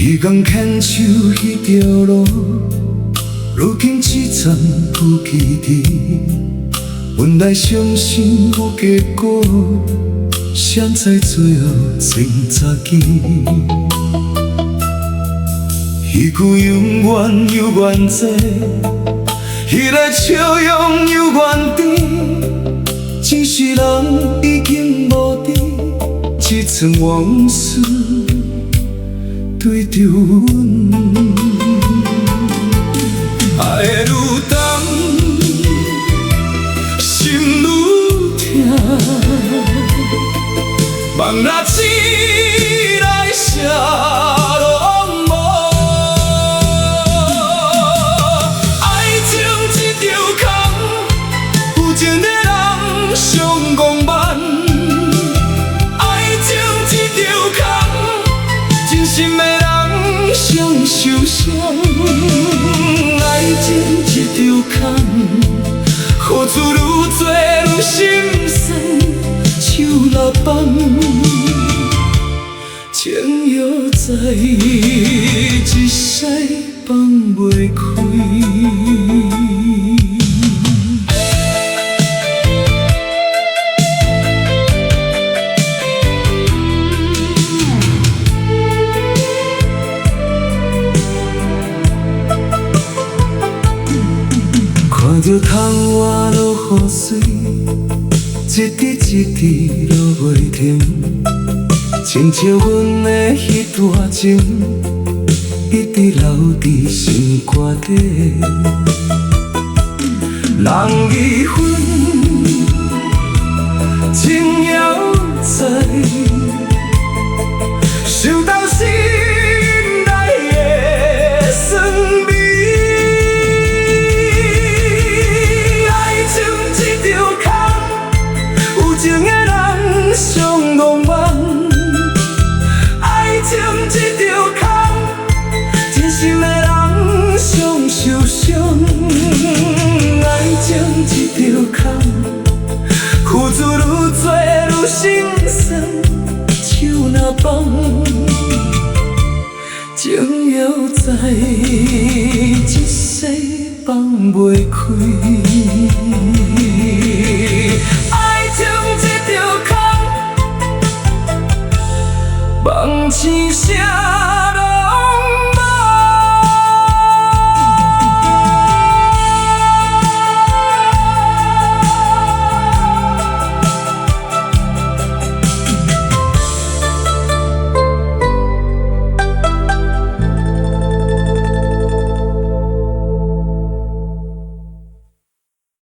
彼天牵手迄条路，如今只残不记得。本来相信有结果，谁知最后前早见。彼句永远有缘在，彼个笑容有缘甜，只是人已经无伫，一寸往事对着阮，爱的愈重，心愈痛，望若醒来啥拢无。爱情这条空，有情的人上戆慢。爱情这条空，真心的人上受伤。爱情这条空，雨珠愈多愈心酸，手若放，情犹在，一世放袂开。看着窗外落雨水，一滴一滴落袂停，亲像阮的迄段情，一直留伫心肝底。人已分，情犹在，想到心内的酸味。有情的人上戆慢，爱情这条空，真心的人上受伤。爱情这条空，付出愈多愈心酸，手若放，情犹在，一世放袂开。